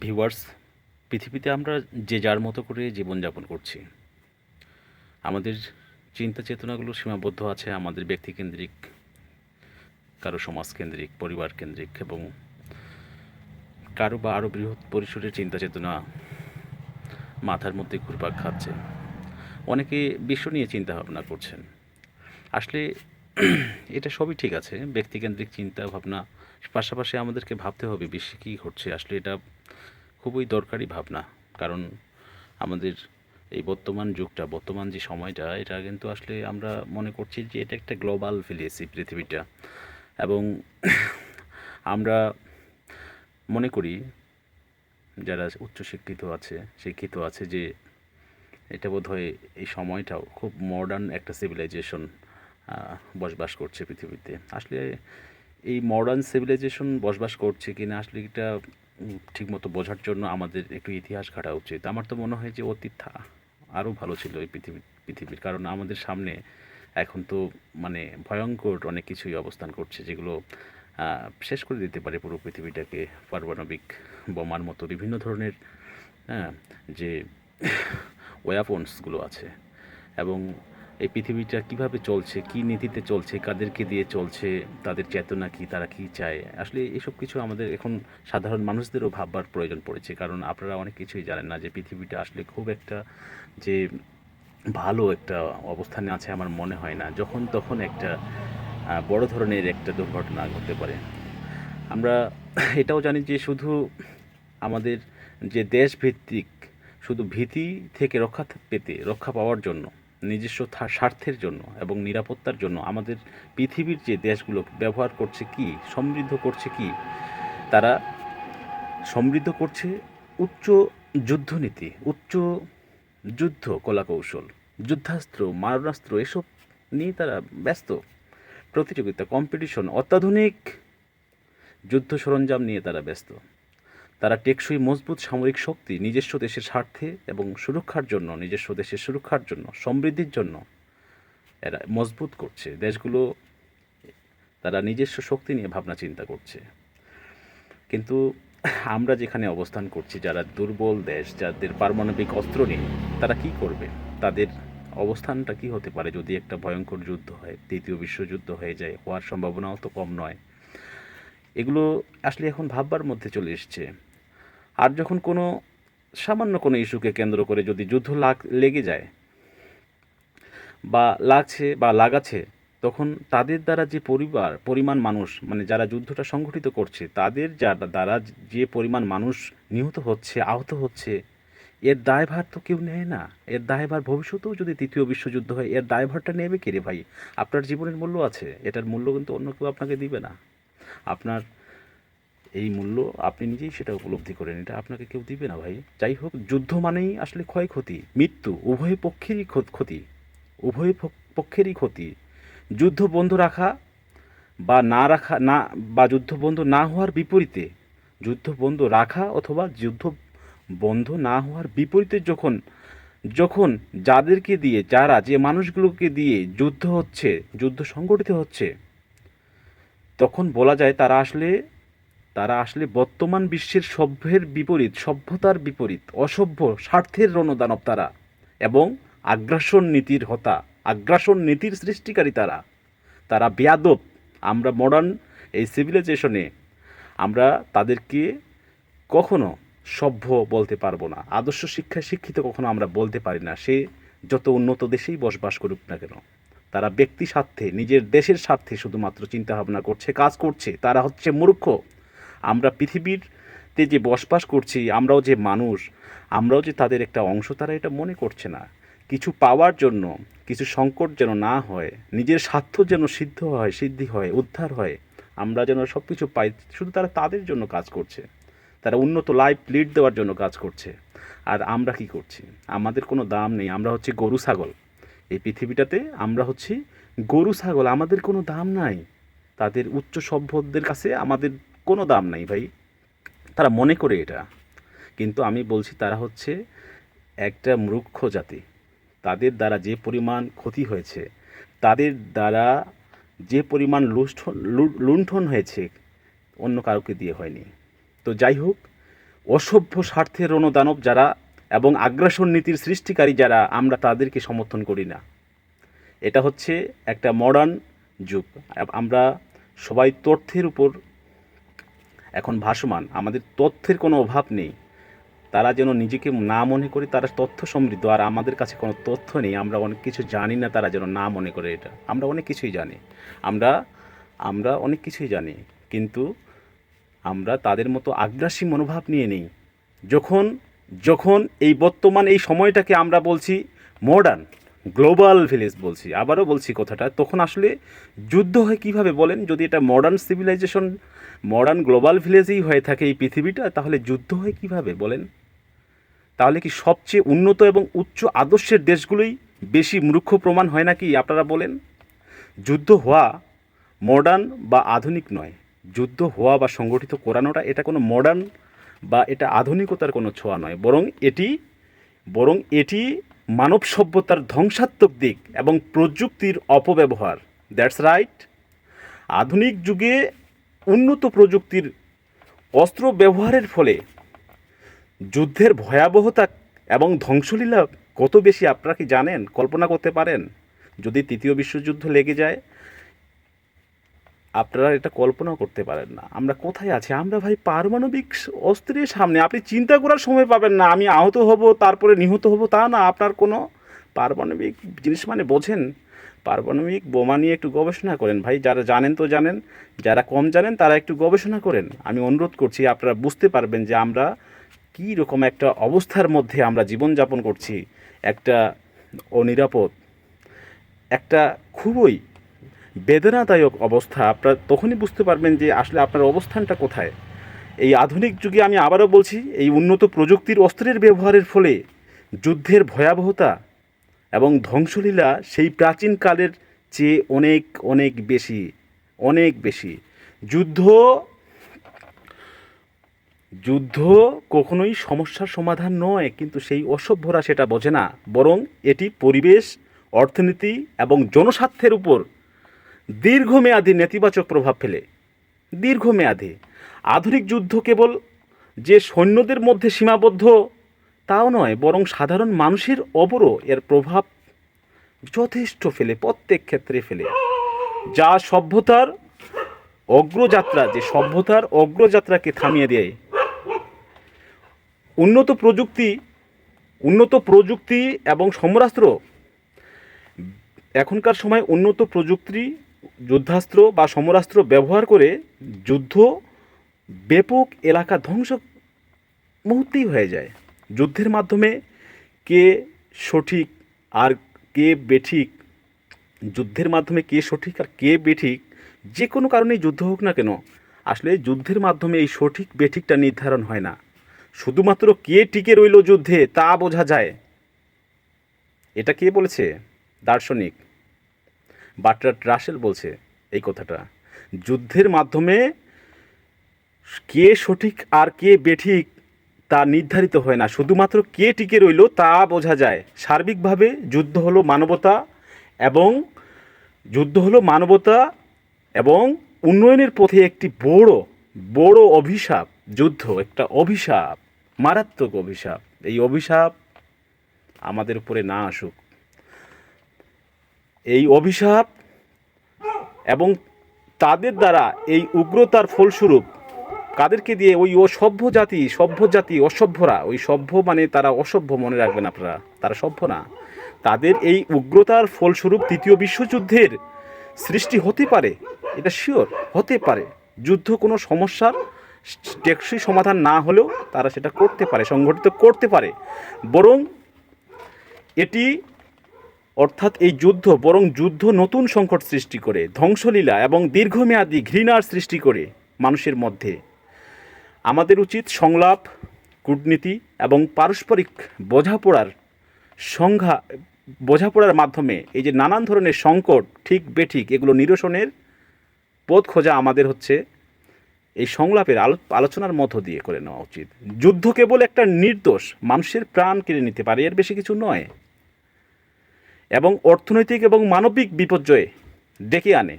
Viewers, পৃথিবীতে আমরা যে যার মতো করে জীবনযাপন করছি। আমাদের চিন্তা চেতনাগুলো সীমাবদ্ধ আছে আমাদের ব্যক্তিকেন্দ্রিক, কারো সমাজকেন্দ্রিক, পরিবারকেন্দ্রিক এবং কারো বা আরও বৃহৎ পরিসরের চিন্তা চেতনা মাথার মধ্যে ঘুরপাক খাচ্ছে। অনেকে বিশ্ব নিয়ে চিন্তা ভাবনা করছেন। আসলে এটা সবই ঠিক আছে, ব্যক্তিকেন্দ্রিক চিন্তা ভাবনা পাশাপাশি আমাদেরকে ভাবতে হবে বিশ্বে কী ঘটছে। আসলে এটা খুবই দরকারি ভাবনা, কারণ আমাদের এই বর্তমান যুগটা, বর্তমান যে সময়টা, এটা কিন্তু আসলে আমরা মনে করছি যে এটা একটা গ্লোবাল ভিলেজ এই পৃথিবীটা। এবং আমরা মনে করি যারা শিক্ষিত আছে যে এটা বোধহয় এই সময়টাও খুব মডার্ন একটা সিভিলাইজেশন বসবাস করছে পৃথিবীতে। আসলে এই মডার্ন সিভিলাইজেশন বসবাস করছে কিনা আসলে এটা ঠিকমতো বোঝার জন্য আমাদের একটু ইতিহাস ঘাঁটা উচিত। আমার তো মনে হয় যে অতীত আরও ভালো ছিল এই পৃথিবীর, কারণ আমাদের সামনে এখন তো মানে ভয়ঙ্কর অনেক কিছুই অবস্থান করছে, যেগুলো শেষ করে দিতে পারে পুরো পৃথিবীটাকে। পারমাণবিক বোমার মতো বিভিন্ন ধরনের হ্যাঁ যে ওয়াপন্সগুলো আছে। এবং এই পৃথিবীটা কিভাবে চলছে, কি নীতিতে চলছে, কাদেরকে দিয়ে চলছে, তাদের চেতনা কি, তারা কি চায়, আসলে এসব কিছু আমাদের এখন সাধারণ মানুষদেরও ভাববার প্রয়োজন পড়েছে। কারণ আপনারা অনেক কিছুই জানেন না যে পৃথিবীটা আসলে খুব একটা যে ভালো একটা অবস্থানে আছে আমার মনে হয় না। যখন তখন একটা বড় ধরনের একটা দুর্ঘটনা ঘটতে পারে। আমরা এটাও জানি যে শুধু আমাদের যে দেশভিত্তিক, শুধু ভীতি থেকে রক্ষা পাওয়ার জন্য, নিজস্ব স্বার্থের জন্য এবং নিরাপত্তার জন্য আমাদের পৃথিবীর যে দেশগুলো ব্যবহার করছে কি, সমৃদ্ধ করছে কি, তারা সমৃদ্ধ করছে উচ্চ যুদ্ধনীতি, উচ্চ যুদ্ধ কলাকৌশল, যুদ্ধাস্ত্র, মারণাস্ত্র, এসব নিয়ে তারা ব্যস্ত। প্রতিযোগিতা, কম্পিটিশন, অত্যাধুনিক যুদ্ধ সরঞ্জাম নিয়ে তারা ব্যস্ত। তারা টেকসই মজবুত সামরিক শক্তি নিজস্ব দেশের স্বার্থে এবং সুরক্ষার জন্য, নিজস্ব দেশের সুরক্ষার জন্য, সমৃদ্ধির জন্য এরা মজবুত করছে দেশগুলো। তারা নিজস্ব শক্তি নিয়ে ভাবনা চিন্তা করছে। কিন্তু আমরা যেখানে অবস্থান করছি, যারা দুর্বল দেশ, যাদের পারমাণবিক অস্ত্র নেই, তারা কি করবে? তাদের অবস্থানটা কি হতে পারে যদি একটা ভয়ঙ্কর যুদ্ধ হয়, তৃতীয় বিশ্বযুদ্ধ হয়ে যায়? হওয়ার সম্ভাবনাও তো কম নয়। এগুলো আসলে এখন ভাববার মধ্যে চলে এসছে। আর যখন কোনো সামান্য কোনো ইস্যুকে কেন্দ্র করে যদি যুদ্ধ লেগে যায় বা লাগছে বা লাগাচ্ছে, তখন তাদের দ্বারা যে পরিমাণ মানুষ, মানে যারা যুদ্ধটা সংগঠিত করছে, তাদের দ্বারা যে পরিমাণ মানুষ নিহত হচ্ছে, আহত হচ্ছে, এর দায়ভার তো কেউ নেয় না। এর দায়ভার ভবিষ্যতেও যদি তৃতীয় বিশ্বযুদ্ধ হয়, এর দায়ভারটা নেবে কে রে ভাই? আপনার জীবনের মূল্য আছে, এটার মূল্য কিন্তু অন্য কেউ আপনাকে দিবে না। আপনার এই মূল্য আপনি নিজেই সেটা উপলব্ধি করেন, এটা আপনাকে কেউ দিবে না ভাই। যাই হোক, যুদ্ধ মানেই আসলে ক্ষয়ক্ষতি, মৃত্যু, উভয় পক্ষেরই ক্ষতি, উভয় পক্ষেরই ক্ষতি। যুদ্ধ বন্ধ রাখা বা না রাখা, না বা যুদ্ধ বন্ধ না হওয়ার বিপরীতে, যুদ্ধ বন্ধ রাখা অথবা যুদ্ধ বন্ধ না হওয়ার বিপরীতে যখন যখন যাদেরকে দিয়ে, যে মানুষগুলোকে দিয়ে যুদ্ধ হচ্ছে, যুদ্ধ সংগঠিত হচ্ছে, তখন বলা যায় তারা আসলে বর্তমান বিশ্বের সভ্যতার বিপরীত, অসভ্য স্বার্থের রণদানব তারা, এবং আগ্রাসন নীতির সৃষ্টিকারী তারা। তারা বেয়াদব। আমরা মডার্ন এই সিভিলাইজেশনে আমরা তাদেরকে কখনো সভ্য বলতে পারবো না, আদর্শ শিক্ষায় শিক্ষিত কখনো আমরা বলতে পারি না। সে যত উন্নত দেশেই বসবাস করুক না কেন, তারা ব্যক্তি স্বার্থে, নিজের দেশের স্বার্থে শুধুমাত্র চিন্তা ভাবনা করছে, কাজ করছে। তারা হচ্ছে মূর্খ। আমরা পৃথিবীতে যে বসবাস করছি, আমরাও যে মানুষ, আমরাও যে তাদের একটা অংশ, তারা এটা মনে করছে না। কিছু পাওয়ার জন্য, কিছু সংকট যেন না হয়, নিজের স্বার্থ যেন সিদ্ধি হয়, উদ্ধার হয়, আমরা যেন সব কিছু পাই, শুধু তারা তাদের জন্য কাজ করছে। তারা উন্নত লাইফ লিড দেওয়ার জন্য কাজ করছে। আর আমরা কি করছি? আমাদের কোনো দাম নেই। আমরা হচ্ছে গরু ছাগল এই পৃথিবীটাতে। আমরা হচ্ছি গরু ছাগল, আমাদের কোনো দাম নাই। তাদের উচ্চ সভ্যদের কাছে আমাদের কোনো দাম নাই ভাই। তারা মনে করে এটা, কিন্তু আমি বলছি তারা হচ্ছে একটা মূর্খ জাতি। তাদের দ্বারা যে পরিমাণ ক্ষতি হয়েছে, তাদের দ্বারা যে পরিমাণ লুণ্ঠন হয়েছে, অন্য কাউকে দিয়ে হয়নি। তো যাই হোক, অসভ্য স্বার্থের রণদানব যারা এবং আগ্রাসন নীতির সৃষ্টিকারী যারা, আমরা তাদেরকে সমর্থন করি না। এটা হচ্ছে একটা মডার্ন যুগ। আমরা সবাই তথ্যের উপর এখন ভাসমান, আমাদের তথ্যের কোনো অভাব নেই। তারা যেন নিজেকে না মনে করে তারা তথ্য সমৃদ্ধ, আর আমাদের কাছে কোনো তথ্য নেই, আমরা অনেক কিছু জানি না, তারা যেন না মনে করে এটা। আমরা অনেক কিছুই জানি, আমরা আমরা অনেক কিছুই জানি, কিন্তু আমরা তাদের মতো আগ্রাসী মনোভাব নিয়ে নেই। যখন যখন এই বর্তমান এই সময়টাকে আমরা বলছি মডার্ন গ্লোবাল ভিলেজ বলছি, আবারও বলছি কথাটা, তখন আসলে যুদ্ধ হয় কীভাবে বলেন? যদি এটা মডার্ন সিভিলাইজেশন, মডার্ন গ্লোবাল ভিলেজেই হয়ে থাকে এই পৃথিবীটা, তাহলে যুদ্ধ হয় কীভাবে বলেন? তাহলে কি সবচেয়ে উন্নত এবং উচ্চ আদর্শের দেশগুলোই বেশি মূর্খ প্রমাণ হয় নাকি? আপনারা বলেন। যুদ্ধ হওয়া মডার্ন বা আধুনিক নয়, যুদ্ধ হওয়া বা সংগঠিত করানোটা এটা কোনো মডার্ন বা এটা আধুনিকতার কোনো ছোঁয়া নয়, বরং এটি মানব সভ্যতার ধ্বংসাত্মক দিক এবং প্রযুক্তির অপব্যবহার। That's right. আধুনিক যুগে উন্নত প্রযুক্তির অস্ত্র ব্যবহারের ফলে যুদ্ধের ভয়াবহতা এবং ধ্বংসলীলা কত বেশি আপনারা কি জানেন? কল্পনা করতে পারেন? যদি তৃতীয় বিশ্বযুদ্ধ লেগে যায়, আপনারা এটা কল্পনাও করতে পারেন না আমরা কোথায় আছি। আমরা ভাই পারমাণবিক অস্ত্রের সামনে, আপনি চিন্তা করার সময় পাবেন না। আমি আহত হব তারপরে নিহত হব তা না, আপনার কোনো পারমাণবিক জিনিস মানে বোঝেন? পারমাণবিক বোমা নিয়ে একটু গবেষণা করেন ভাই, যারা জানেন তো জানেন, যারা কম জানেন তারা একটু গবেষণা করেন। আমি অনুরোধ করছি, আপনারা বুঝতে পারবেন যে আমরা কী রকম একটা অবস্থার মধ্যে আমরা জীবনযাপন করছি। একটা অনিরাপদ, একটা খুবই বেদনাদায়ক অবস্থা। আপনারা তখনই বুঝতে পারবেন যে আসলে আপনার অবস্থানটা কোথায়। এই আধুনিক যুগে আমি আবারও বলছি, এই উন্নত প্রযুক্তির অস্ত্রের ব্যবহারের ফলে যুদ্ধের ভয়াবহতা এবং ধ্বংসলীলা সেই প্রাচীনকালের চেয়ে অনেক অনেক বেশি, অনেক বেশি। যুদ্ধ কখনোই সমস্যার সমাধান নয়, কিন্তু সেই অসভ্যরা সেটা বোঝে না, বরং এটি পরিবেশ, অর্থনীতি এবং জনস্বার্থের উপর দীর্ঘমেয়াদী নেতিবাচক প্রভাব ফেলে। দীর্ঘমেয়াদী। আধুনিক যুদ্ধ কেবল যে সৈন্যদের মধ্যে সীমাবদ্ধ তাও নয়, বরং সাধারণ মানুষের ওপরও এর প্রভাব যথেষ্ট ফেলে, প্রত্যেক ক্ষেত্রে ফেলে। যা সভ্যতার অগ্রযাত্রাকে থামিয়ে দেয়। উন্নত প্রযুক্তি এবং সমরাস্ত্র, এখনকার সময় উন্নত প্রযুক্তি, যুদ্ধাস্ত্র বা সমরাস্ত্র ব্যবহার করে যুদ্ধ ব্যাপক এলাকা ধ্বংস মুহূর্তেই হয়ে যায়। যুদ্ধের মাধ্যমে কে সঠিক আর কে বেঠিক, যুদ্ধের মাধ্যমে কে সঠিক আর কে বেঠিক, যে কোনো কারণেই যুদ্ধ হোক না কেন, আসলে যুদ্ধের মাধ্যমে এই সঠিক বেঠিকটা নির্ধারণ হয় না, শুধুমাত্র কে টিকে রইল যুদ্ধে তা বোঝা যায়। এটা কে বলেছে? দার্শনিক বার্ট্রান্ড রাসেল বলছে এই কথাটা। যুদ্ধের মাধ্যমে কে সঠিক আর কে বেঠিক তা নির্ধারিত হয় না, শুধুমাত্র কে টিকে রইল তা বোঝা যায়। সার্বিকভাবে যুদ্ধ হলো মানবতা এবং উন্নয়নের পথে একটি বড় অভিশাপ। যুদ্ধ একটা অভিশাপ, মারাত্মক অভিশাপ। এই অভিশাপ আমাদের উপরে না আসুক। এই অভিশাপ এবং তাদের দ্বারা এই উগ্রতার ফলস্বরূপ কাদেরকে দিয়ে? ওই সভ্য জাতি অসভ্যরা, ওই সভ্য মানে তারা অসভ্য, মনে রাখবেন আপনারা, তারা সভ্য না। তাদের এই উগ্রতার ফলস্বরূপ তৃতীয় বিশ্বযুদ্ধের সৃষ্টি হতে পারে, এটা শিওর হতে পারে। যুদ্ধ কোনো সমস্যার টেকসই সমাধান না হলেও তারা সেটা করতে পারে, সংগঠিত করতে পারে। বরং এটি অর্থাৎ এই যুদ্ধ নতুন সংকট সৃষ্টি করে, ধ্বংসলীলা এবং দীর্ঘমেয়াদী ঘৃণার সৃষ্টি করে মানুষের মধ্যে। আমাদের উচিত সংলাপ, কূটনীতি এবং পারস্পরিক বোঝাপড়ার মাধ্যমে এই যে নানান ধরনের সংকট, ঠিক বেঠিক, এগুলো নিরসনের পথ খোঁজা আমাদের হচ্ছে এই সংলাপের আলোচনার মধ্য দিয়ে করে নেওয়া উচিত। যুদ্ধ কেবল একটা নির্দোষ মানুষের প্রাণ কেড়ে নিতে পারে, এর বেশি কিছু নয়, এবং অর্থনৈতিক এবং মানবিক বিপর্যয় ডেকে আনে।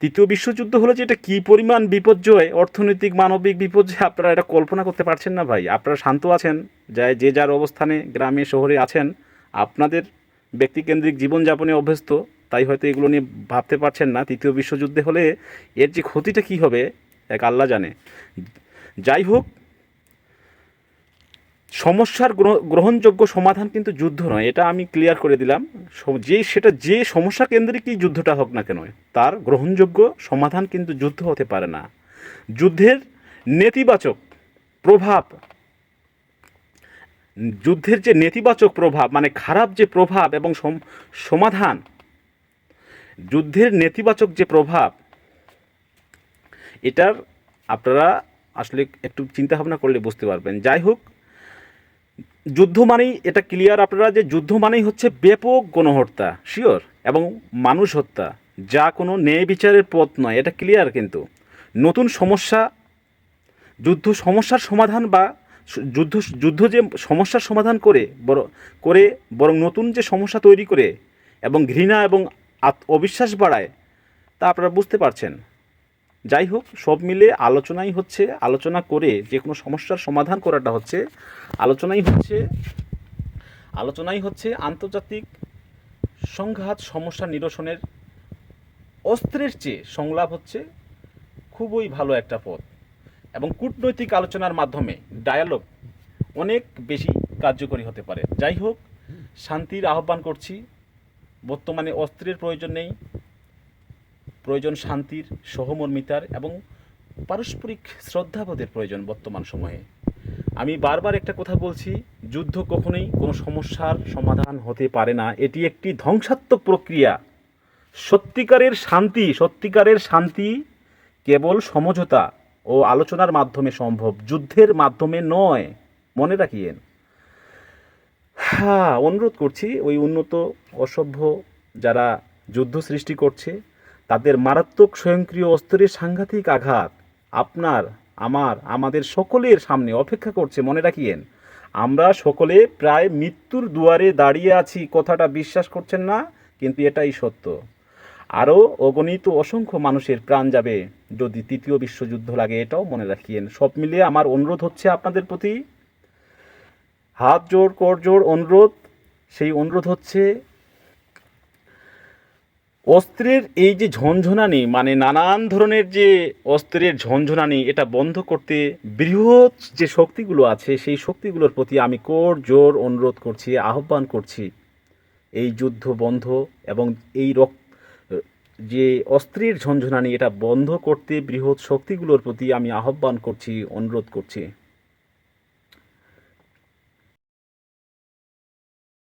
তৃতীয় বিশ্বযুদ্ধ হলে যে এটা কী পরিমাণ বিপর্যয়, অর্থনৈতিক মানবিক বিপর্যয়, আপনারা এটা কল্পনা করতে পারছেন না ভাই। আপনারা শান্ত আছেন, যে যার অবস্থানে গ্রামে শহরে আছেন, আপনাদের ব্যক্তিকেন্দ্রিক জীবনযাপনে অভ্যস্ত, তাই হয়তো এগুলো নিয়ে ভাবতে পারছেন না। তৃতীয় বিশ্বযুদ্ধে হলে এর যে ক্ষতিটা কী হবে এক আল্লাহ জানে। যাই হোক, সমস্যার গ্রহণযোগ্য সমাধান কিন্তু যুদ্ধ নয়, এটা আমি ক্লিয়ার করে দিলাম। যে সমস্যা কেন্দ্রিকই যুদ্ধটা হোক না কেন, তার গ্রহণযোগ্য সমাধান কিন্তু যুদ্ধ হতে পারে না। যুদ্ধের নেতিবাচক প্রভাব, যুদ্ধের যে নেতিবাচক প্রভাব মানে খারাপ যে প্রভাব এবং সমাধান, যুদ্ধের নেতিবাচক যে প্রভাব, এটার আপনারা আসলে একটু চিন্তা ভাবনা করলে বুঝতে পারবেন। যাই হোক, যুদ্ধ মানেই এটা ক্লিয়ার আপনারা যে যুদ্ধ মানেই হচ্ছে ব্যাপক গণহত্যা, শিওর, এবং মানুষ হত্যা, যা কোনো ন্যায় বিচারের পথ নয়, এটা ক্লিয়ার। কিন্তু নতুন সমস্যা, সমস্যার সমাধান বা যুদ্ধ যে সমস্যার সমাধান বরং নতুন যে সমস্যা তৈরি করে এবং ঘৃণা এবং অবিশ্বাস বাড়ায়, তা আপনারা বুঝতে পারছেন। যাই হোক, সব মিলে আলোচনা করে যে কোনো সমস্যার সমাধান করাটা হচ্ছে আলোচনাই হচ্ছে আন্তর্জাতিক সংঘাত সমস্যা নিরসনের অস্ত্রের চেয়ে সংলাপ হচ্ছে খুবই ভালো একটা পথ, এবং কূটনৈতিক আলোচনার মাধ্যমে ডায়ালগ অনেক বেশি কার্যকরী হতে পারে। যাই হোক, শান্তির আহ্বান করছি। বর্তমানে অস্ত্রের প্রয়োজন নেই, প্রয়োজন শান্তির, সহমর্মিতার এবং পারস্পরিক শ্রদ্ধাবোধের প্রয়োজন বর্তমান সময়ে। আমি বারবার একটা কথা বলছি, যুদ্ধ কখনোই কোনো সমস্যার সমাধান হতে পারে না, এটি একটি ধ্বংসাত্মক প্রক্রিয়া। সত্যিকারের শান্তি কেবল সমঝোতা ও আলোচনার মাধ্যমে সম্ভব, যুদ্ধের মাধ্যমে নয়, মনে রাখিয়েন। হ্যাঁ, অনুরোধ করছি, ওই উন্নত অসভ্য যারা যুদ্ধ সৃষ্টি করছে, তাদের মারাত্মক স্বয়ংক্রিয় অস্ত্রের সাংঘাতিক আঘাত আমাদের সকলের সামনে অপেক্ষা করছে, মনে রাখিয়েন। আমরা সকলে প্রায় মৃত্যুর দুয়ারে দাঁড়িয়ে আছি, কথাটা বিশ্বাস করছেন না, কিন্তু এটাই সত্য। আরও অগণিত অসংখ্য মানুষের প্রাণ যাবে যদি তৃতীয় বিশ্বযুদ্ধ লাগে, এটাও মনে রাখিয়েন। সব মিলিয়ে আমার অনুরোধ হচ্ছে আপনাদের প্রতি, হাত জোড় করজোড় অনুরোধ। সেই অনুরোধ হচ্ছে, অস্ত্রের এই যে ঝনঝনানি, মানে নানান ধরনের যে অস্ত্রের ঝনঝনানি, এটা বন্ধ করতে বৃহৎ যে শক্তিগুলো আছে, সেই শক্তিগুলোর প্রতি আমি জোর অনুরোধ করছি, আহ্বান করছি, এই যুদ্ধ বন্ধ এবং এই যে অস্ত্রের ঝনঝনানি, এটা বন্ধ করতে বৃহৎ শক্তিগুলোর প্রতি আমি আহ্বান করছি, অনুরোধ করছি।